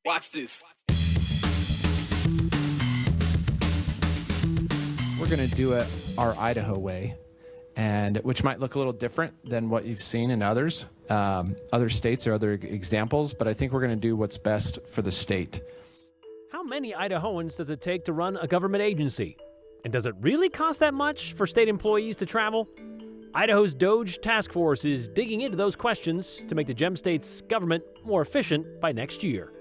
Watch this. We're going to do it our Idaho way, and which might look a little different than what you've seen in others, other states or other examples, but I think we're going to do what's best for the state. How many Idahoans does it take to run a government agency? And does it really cost that much for state employees to travel? Idaho's DOGE task force is digging into those questions to make the Gem State's government more efficient by next year.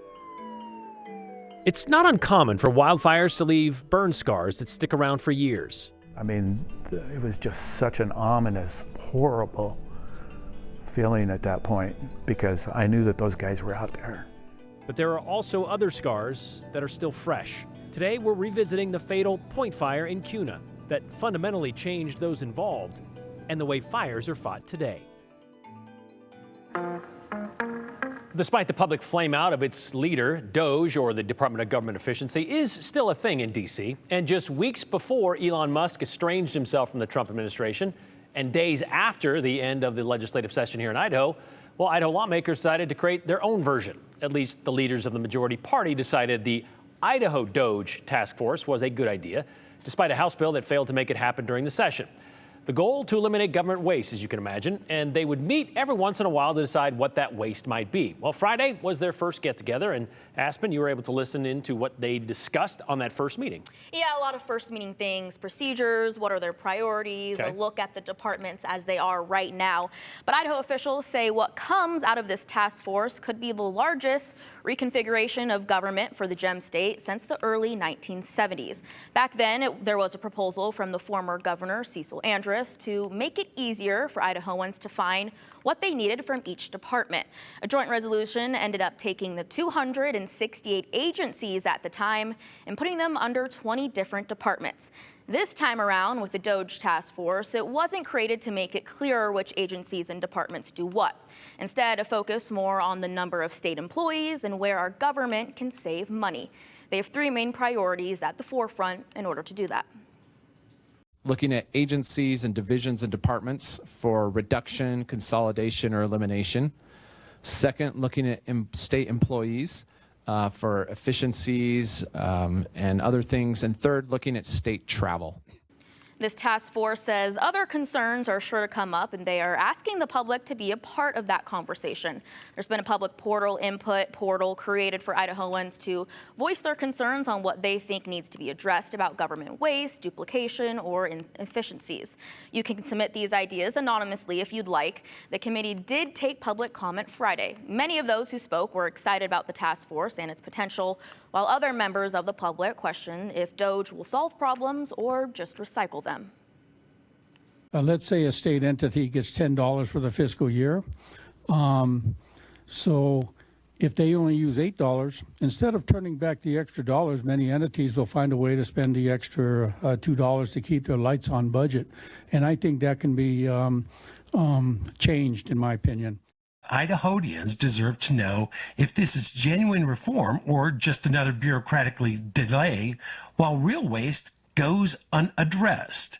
It's not uncommon for wildfires to leave burn scars that stick around for years. I mean, it was just such an ominous, horrible feeling at that point because I knew that those guys were out there. But there are also other scars that are still fresh. Today, we're revisiting the fatal Point Fire in Kuna that fundamentally changed those involved and the way fires are fought today. Despite the public flameout of its leader, DOGE, or the Department of Government Efficiency, is still a thing in D.C. And just weeks before Elon Musk estranged himself from the Trump administration, and days after the end of the legislative session here in Idaho, well, Idaho lawmakers decided to create their own version. At least the leaders of the majority party decided the Idaho DOGE task force was a good idea, despite a House bill that failed to make it happen during the session. The goal to eliminate government waste, as you can imagine, and they would meet every once in a while to decide what that waste might be. Well, Friday was their first get-together, and Aspen, you were able to listen into what they discussed on that first meeting. Yeah, a lot of first meeting things, procedures, what are their priorities, a look at the departments as they are right now. But Idaho officials say what comes out of this task force could be the largest reconfiguration of government for the Gem State since the early 1970s. Back then, there was a proposal from the former governor, Cecil Andrus, to make it easier for Idahoans to find what they needed from each department. A joint resolution ended up taking the 268 agencies at the time and putting them under 20 different departments. This time around with the DOGE task force, it wasn't created to make it clearer which agencies and departments do what. Instead, a focus more on the number of state employees and where our government can save money. They have three main priorities at the forefront in order to do that. Looking at agencies and divisions and departments for reduction, consolidation, or elimination. Second, looking at state employees for efficiencies and other things. And third, looking at state travel. This task force says other concerns are sure to come up, and they are asking the public to be a part of that conversation. There's been a public input portal created for Idahoans to voice their concerns on what they think needs to be addressed about government waste, duplication, or inefficiencies. You can submit these ideas anonymously if you'd like. The committee did take public comment Friday. Many of those who spoke were excited about the task force and its potential, while other members of the public question if DOGE will solve problems or just recycle them. Let's say a state entity gets $10 for the fiscal year. So if they only use $8, instead of turning back the extra dollars, many entities will find a way to spend the extra $2 to keep their lights on budget. And I think that can be changed, in my opinion. Idahoans deserve to know if this is genuine reform or just another bureaucratically delay, while real waste goes unaddressed.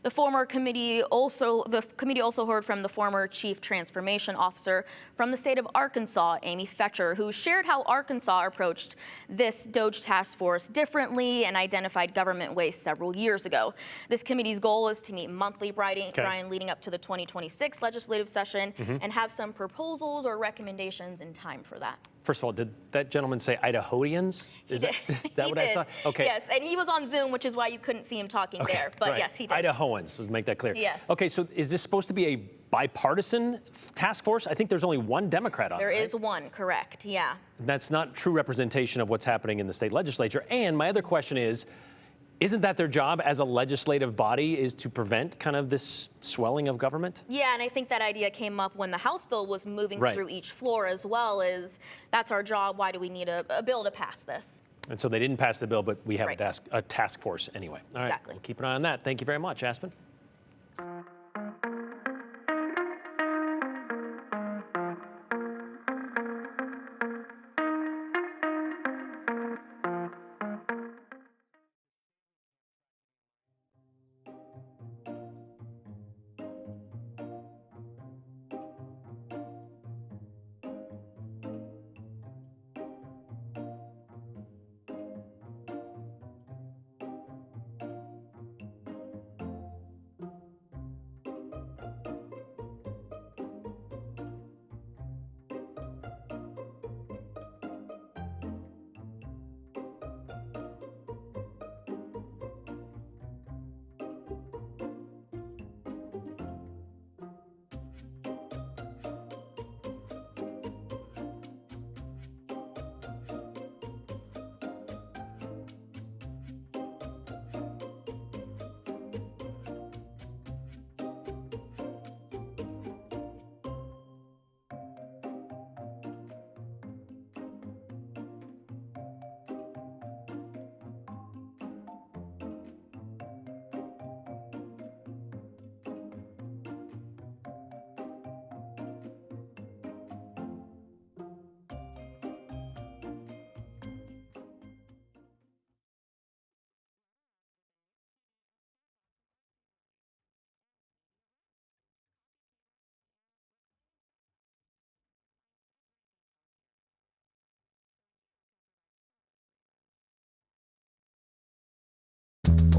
The committee also heard from the former Chief Transformation Officer from the state of Arkansas, Amy Fetcher, who shared how Arkansas approached this DOGE task force differently and identified government waste several years ago. This committee's goal is to meet monthly, Brian, leading up to the 2026 legislative session and have some proposals or recommendations in time for that. First of all, did that gentleman say Idahoans? Is that what I thought? Okay. Yes, and he was on Zoom, which is why you couldn't see him talking there. But yes, he did. Idahoans, let's make that clear. Yes. Okay, so is this supposed to be a bipartisan task force? I think there's only one Democrat on it. There is one, correct, yeah. That's not true representation of what's happening in the state legislature. And my other question is, isn't that their job as a legislative body, is to prevent kind of this swelling of government? Yeah, and I think that idea came up when the House bill was moving through each floor as well, is that's our job, why do we need a bill to pass this? And so they didn't pass the bill, but we have a task force anyway. All right, exactly. We'll keep an eye on that. Thank you very much, Aspen.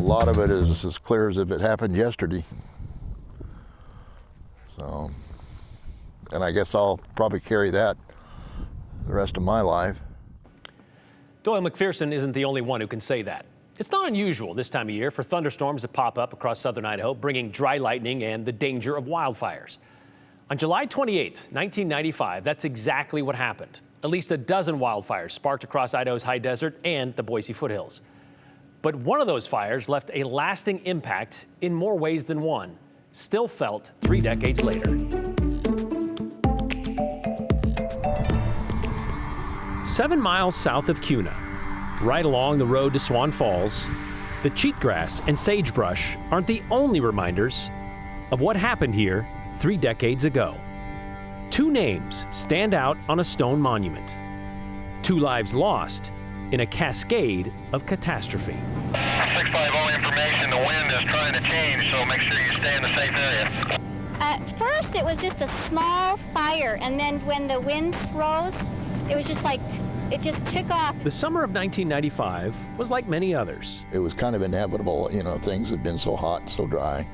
lot of it is as clear as if it happened yesterday. So, and I guess I'll probably carry that the rest of my life. Doyle McPherson isn't the only one who can say that. It's not unusual this time of year for thunderstorms to pop up across southern Idaho, bringing dry lightning and the danger of wildfires. On July 28, 1995, that's exactly what happened. At least a dozen wildfires sparked across Idaho's high desert and the Boise foothills. But one of those fires left a lasting impact in more ways than one, still felt 3 decades later. 7 miles south of Kuna, right along the road to Swan Falls, the cheatgrass and sagebrush aren't the only reminders of what happened here 3 decades ago. 2 names stand out on a stone monument. 2 lives lost in a cascade of catastrophe. 650 information, the wind is trying to change, so make sure you stay in the safe area. At first it was just a small fire, and then when the winds rose, it was just like, it just took off. The summer of 1995 was like many others. It was kind of inevitable, you know, things had been so hot and so dry.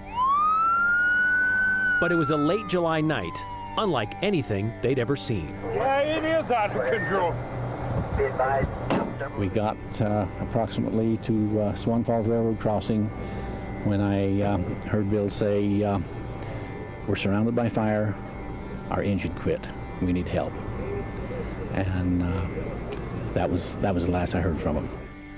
But it was a late July night, unlike anything they'd ever seen. Yeah, it is out of control. We got approximately to Swan Falls Railroad crossing when I heard Bill say, we're surrounded by fire, our engine quit, we need help. And that was the last I heard from him.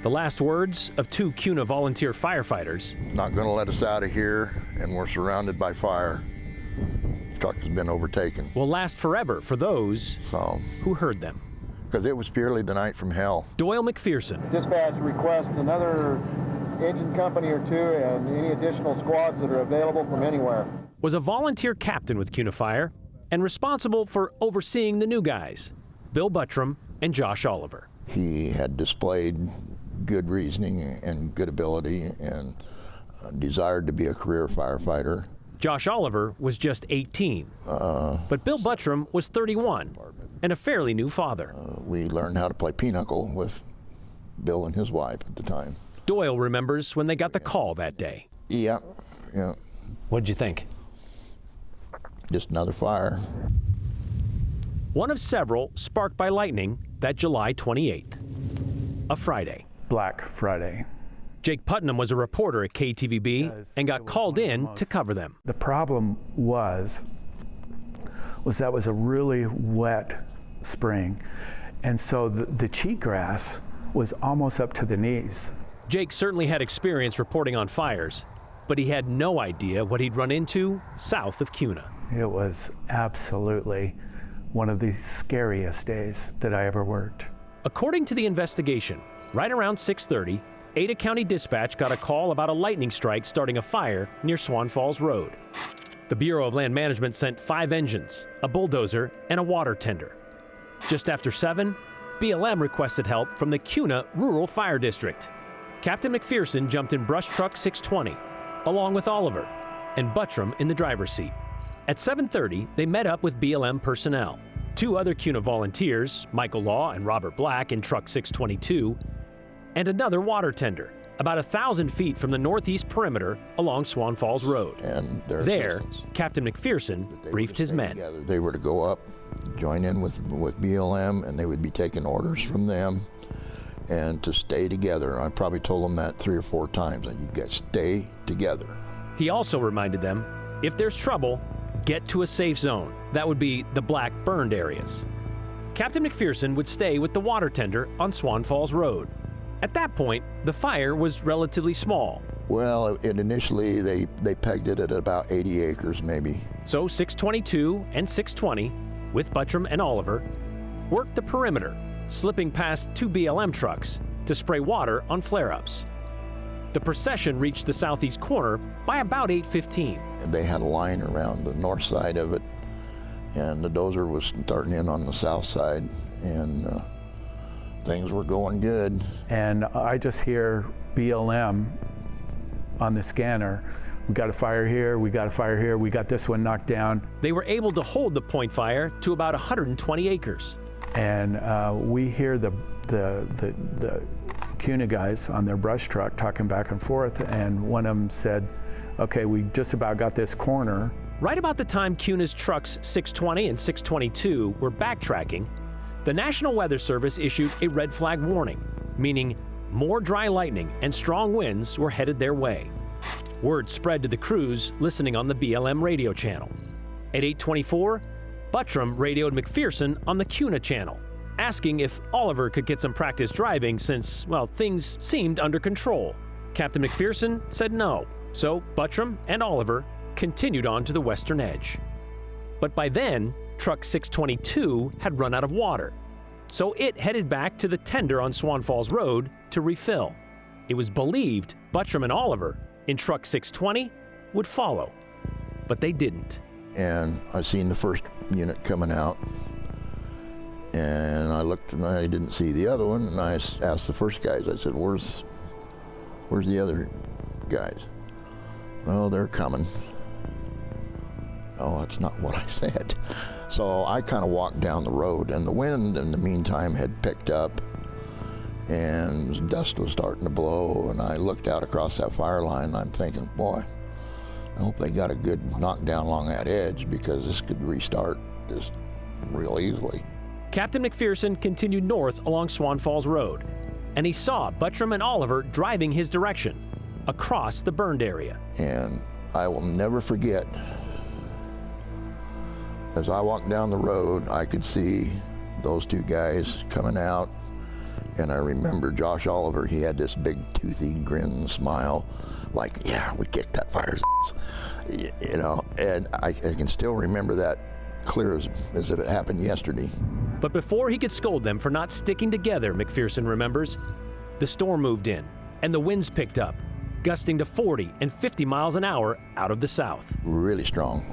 The last words of 2 Kuna volunteer firefighters. Not going to let us out of here, and we're surrounded by fire. The truck has been overtaken. Will last forever for those who heard them. Because it was purely the night from hell. Doyle McPherson. Dispatch request another engine company or 2 and any additional squads that are available from anywhere. Was a volunteer captain with Kuna Fire and responsible for overseeing the new guys, Bill Buttram and Josh Oliver. He had displayed good reasoning and good ability and desired to be a career firefighter. Josh Oliver was just 18, but Bill Buttram was 31 and a fairly new father. We learned how to play pinochle with Bill and his wife at the time. Doyle remembers when they got the call that day. Yeah. What'd you think? Just another fire. One of several sparked by lightning that July 28th, a Friday. Black Friday. Jake Putnam was a reporter at KTVB and got called in to cover them. The problem was that was a really wet spring, and so the cheatgrass was almost up to the knees. Jake certainly had experience reporting on fires, but he had no idea what he'd run into south of Kuna. It was absolutely one of the scariest days that I ever worked. According to the investigation, right around 6:30, Ada County Dispatch got a call about a lightning strike starting a fire near Swan Falls Road. The Bureau of Land Management sent 5 engines, a bulldozer, and a water tender. Just after 7, BLM requested help from the Kuna Rural Fire District. Captain McPherson jumped in brush truck 620, along with Oliver, and Buttram in the driver's seat. At 7:30, they met up with BLM personnel. 2 other Kuna volunteers, Michael Law and Robert Black in truck 622, and another water tender, about 1,000 feet from the northeast perimeter along Swan Falls Road. And there, Captain McPherson briefed his men. They were to go up, join in with BLM, and they would be taking orders from them, and to stay together. I probably told them that 3 or 4 times, and you guys stay together. He also reminded them, if there's trouble, get to a safe zone. That would be the black burned areas. Captain McPherson would stay with the water tender on Swan Falls Road. At that point, the fire was relatively small. Well, initially they pegged it at about 80 acres maybe. So 622 and 620, with Buttram and Oliver, worked the perimeter, slipping past 2 BLM trucks to spray water on flare-ups. The procession reached the southeast corner by about 8:15. And they had a line around the north side of it, and the dozer was starting in on the south side, and things were going good. And I just hear BLM on the scanner. We got a fire here, we got a fire here, we got this one knocked down. They were able to hold the point fire to about 120 acres. And we hear the CUNA guys on their brush truck talking back and forth, and one of them said, okay, we just about got this corner. Right about the time CUNA's trucks 620 and 622 were backtracking, the National Weather Service issued a red flag warning, meaning more dry lightning and strong winds were headed their way. Word spread to the crews listening on the BLM radio channel. At 8:24, Buttram radioed McPherson on the CUNA channel, asking if Oliver could get some practice driving since, well, things seemed under control. Captain McPherson said no, so Buttram and Oliver continued on to the western edge. But by then, truck 622 had run out of water, so it headed back to the tender on Swan Falls Road to refill. It was believed Buttram and Oliver in truck 620 would follow, but they didn't. And I seen the first unit coming out, and I looked and I didn't see the other one, and I asked the first guys, I said, where's the other guys? Oh, they're coming. No, that's not what I said. So I kind of walked down the road, and the wind in the meantime had picked up, and dust was starting to blow, and I looked out across that fire line, and I'm thinking, boy, I hope they got a good knockdown along that edge, because this could restart just real easily. Captain McPherson continued north along Swan Falls Road, and he saw Buttram and Oliver driving his direction across the burned area. And I will never forget, as I walked down the road, I could see those two guys coming out, and I remember Josh Oliver, he had this big toothy grin smile, like, yeah, we kicked that fire's ass, you know, and I can still remember that clear as if it happened yesterday. But before he could scold them for not sticking together, McPherson remembers, the storm moved in and the winds picked up, gusting to 40 and 50 miles an hour out of the south. Really strong.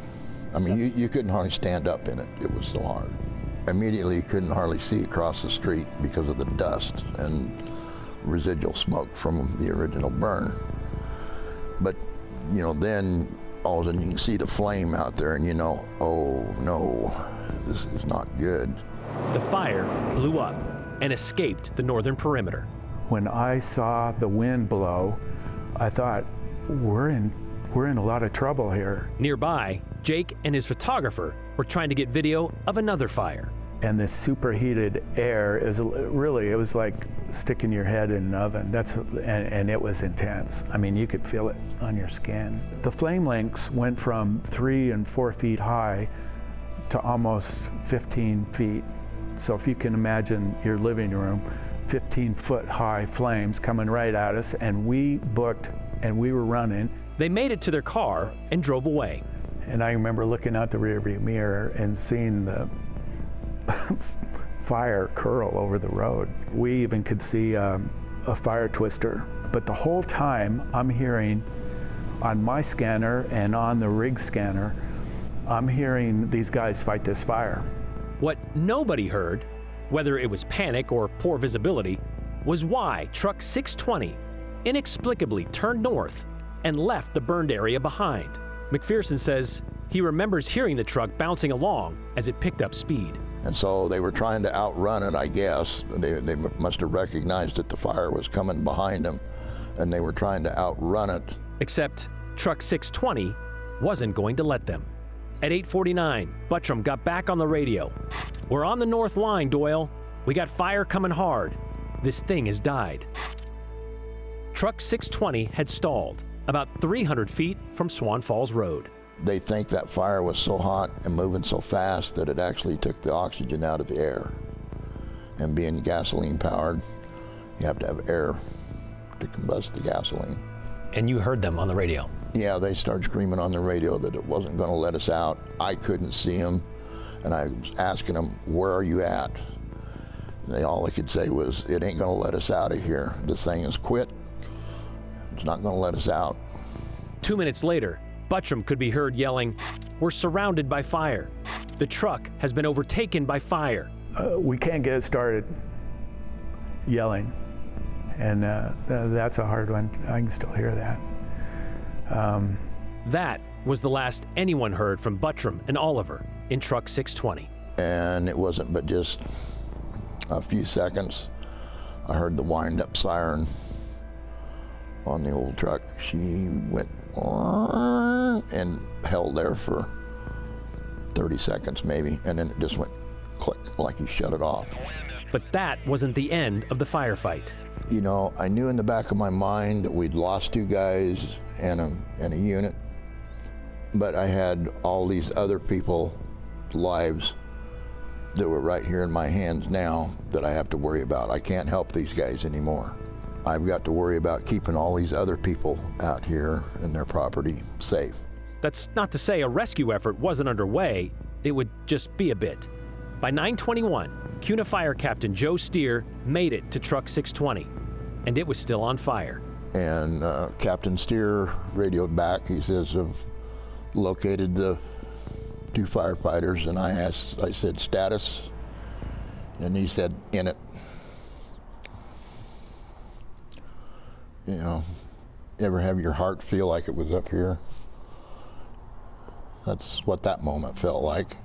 I mean, you couldn't hardly stand up in it. It was so hard. Immediately, you couldn't hardly see across the street because of the dust and residual smoke from the original burn. But, you know, then all of a sudden you can see the flame out there, and you know, oh no, this is not good. The fire blew up and escaped the northern perimeter. When I saw the wind blow, I thought, we're in a lot of trouble here. Nearby, Jake and his photographer were trying to get video of another fire. And this superheated air is really, it was like sticking your head in an oven. And it was intense. I mean, you could feel it on your skin. The flame lengths went from 3 and 4 feet high to almost 15 feet. So if you can imagine your living room, 15-foot high flames coming right at us, and we booked and we were running. They made it to their car and drove away. And I remember looking out the rearview mirror and seeing the fire curl over the road. We even could see a fire twister. But the whole time I'm hearing on my scanner and on the rig scanner, I'm hearing these guys fight this fire. What nobody heard, whether it was panic or poor visibility, was why truck 620 inexplicably turned north and left the burned area behind. McPherson says he remembers hearing the truck bouncing along as it picked up speed. And so they were trying to outrun it, I guess. They must have recognized that the fire was coming behind them, and they were trying to outrun it. Except truck 620 wasn't going to let them. At 8:49, Buttram got back on the radio. "We're on the north line, Doyle. We got fire coming hard. This thing has died." Truck 620 had stalled about 300 feet from Swan Falls Road. They think that fire was so hot and moving so fast that it actually took the oxygen out of the air. And being gasoline powered, you have to have air to combust the gasoline. And you heard them on the radio? Yeah, they started screaming on the radio that it wasn't going to let us out. I couldn't see them, and I was asking them, "Where are you at?" And all they could say was, "It ain't going to let us out of here. This thing has quit. It's not going to let us out." 2 minutes later, Buttram could be heard yelling, "We're surrounded by fire. The truck has been overtaken by fire." We can't get it started, yelling. And that's a hard one. I can still hear that. That was the last anyone heard from Buttram and Oliver in truck 620. And it wasn't but just a few seconds. I heard the wind-up siren on the old truck. She went and held there for 30 seconds maybe, and then it just went click, like you shut it off. But that wasn't the end of the firefight. You know, I knew in the back of my mind that we'd lost 2 guys and a unit, but I had all these other people's lives that were right here in my hands now that I have to worry about. I can't help these guys anymore. I've got to worry about keeping all these other people out here and their property safe. That's not to say a rescue effort wasn't underway. It would just be a bit. By 9:21, CUNA Fire Captain Joe Steer made it to Truck 620, and it was still on fire. And Captain Steer radioed back. He says, "I've located the 2 firefighters," and I said, "Status?" And he said, "In it." You know, ever have your heart feel like it was up here? That's what that moment felt like.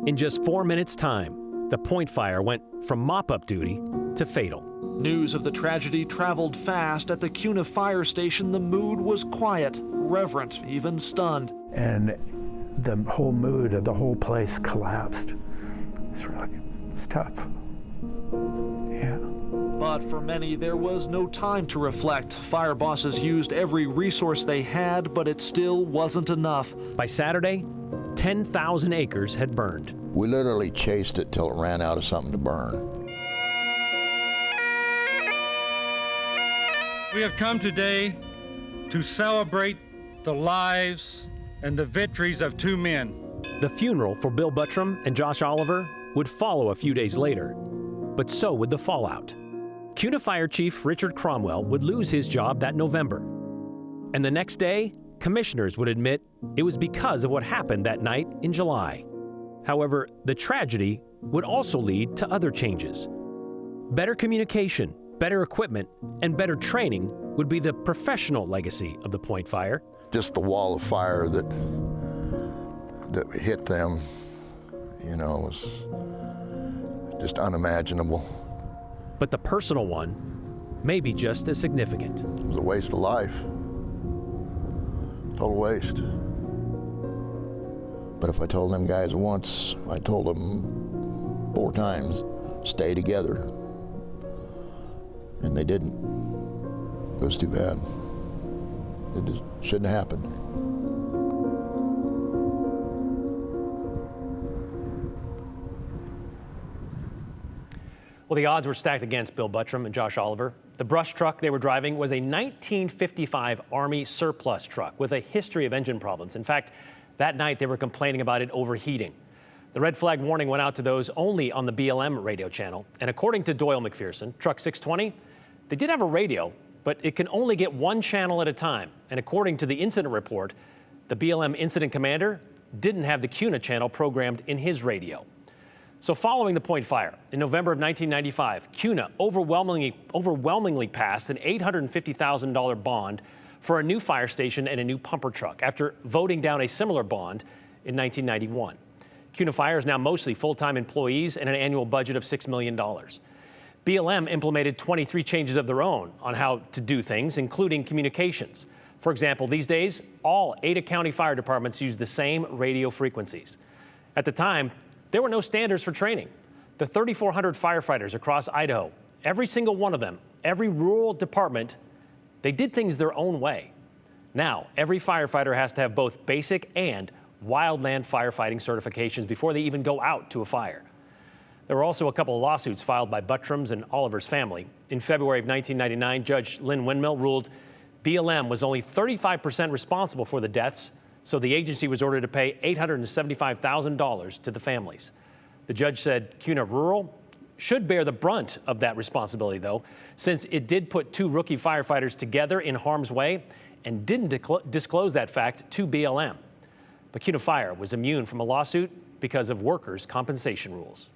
In just 4 minutes' time, the point fire went from mop-up duty to fatal. News of the tragedy traveled fast. At the CUNA fire station, the mood was quiet, reverent, even stunned. And the whole mood of the whole place collapsed. It's tough. Yeah. But for many, there was no time to reflect. Fire bosses used every resource they had, but it still wasn't enough. By Saturday, 10,000 acres had burned. We literally chased it till it ran out of something to burn. We have come today to celebrate the lives and the victories of 2 men. The funeral for Bill Buttram and Josh Oliver would follow a few days later, but so would the fallout. CUNA Fire Chief Richard Cromwell would lose his job that November. And the next day, commissioners would admit it was because of what happened that night in July. However, the tragedy would also lead to other changes. Better communication, better equipment, and better training would be the professional legacy of the Point Fire. Just the wall of fire that hit them, you know, was just unimaginable. But the personal one may be just as significant. It was a waste of life. Total waste. But if I told them guys once, I told them 4 times, stay together. And they didn't. It was too bad. It just shouldn't have happened. Well, the odds were stacked against Bill Buttram and Josh Oliver. The brush truck they were driving was a 1955 Army surplus truck with a history of engine problems. In fact, that night they were complaining about it overheating. The red flag warning went out to those only on the BLM radio channel. And according to Doyle McPherson, Truck 620, they did have a radio, but it can only get 1 channel at a time. And according to the incident report, the BLM incident commander didn't have the CUNA channel programmed in his radio. So following the Point Fire, in November of 1995, CUNA overwhelmingly passed an $850,000 bond for a new fire station and a new pumper truck after voting down a similar bond in 1991. CUNA Fire is now mostly full-time employees and an annual budget of $6 million. BLM implemented 23 changes of their own on how to do things, including communications. For example, these days, all Ada County fire departments use the same radio frequencies. At the time, there were no standards for training. The 3,400 firefighters across Idaho, every single one of them, every rural department, they did things their own way. Now, every firefighter has to have both basic and wildland firefighting certifications before they even go out to a fire. There were also a couple of lawsuits filed by Buttram's and Oliver's family. In February of 1999, Judge Lynn Windmill ruled BLM was only 35% responsible for the deaths, so the agency was ordered to pay $875,000 to the families. The judge said CUNA Rural should bear the brunt of that responsibility, though, since it did put 2 rookie firefighters together in harm's way and didn't disclose that fact to BLM. But CUNA Fire was immune from a lawsuit because of workers' compensation rules.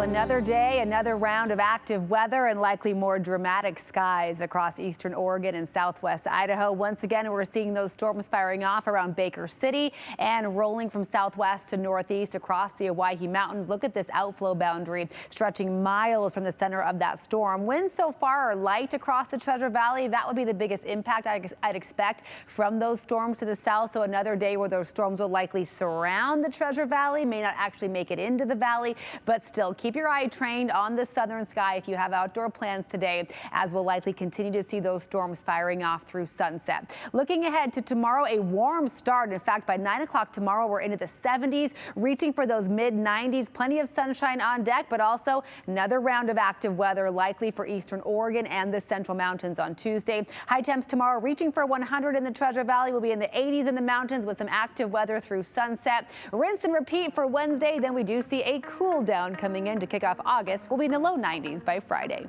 Another day, another round of active weather and likely more dramatic skies across eastern Oregon and southwest Idaho. Once again, we're seeing those storms firing off around Baker City and rolling from southwest to northeast across the Owyhee Mountains. Look at this outflow boundary stretching miles from the center of that storm. Winds so far are light across the Treasure Valley. That would be the biggest impact I'd expect from those storms to the south. So another day where those storms will likely surround the Treasure Valley, may not actually make it into the valley, but still keep your eye trained on the southern sky if you have outdoor plans today, as we'll likely continue to see those storms firing off through sunset. Looking ahead to tomorrow, a warm start. In fact, by 9 o'clock tomorrow, we're into the 70s, reaching for those mid-90s. Plenty of sunshine on deck, but also another round of active weather likely for eastern Oregon and the central mountains on Tuesday. High temps tomorrow reaching for 100 in the Treasure Valley. We'll be in the 80s in the mountains with some active weather through sunset. Rinse and repeat for Wednesday. Then we do see a cool down coming in to kick off August. We'll be in the low 90s by Friday.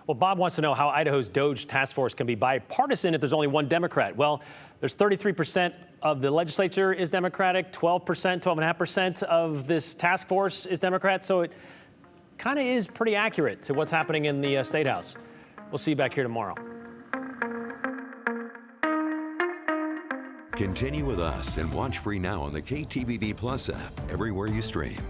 Well, Bob wants to know how Idaho's DOGE task force can be bipartisan if there's only one Democrat. Well, there's 33% of the legislature is Democratic, 12.5% of this task force is Democrat. So it kind of is pretty accurate to what's happening in the State House. We'll see you back here tomorrow. Continue with us and watch free now on the KTVB Plus app everywhere you stream.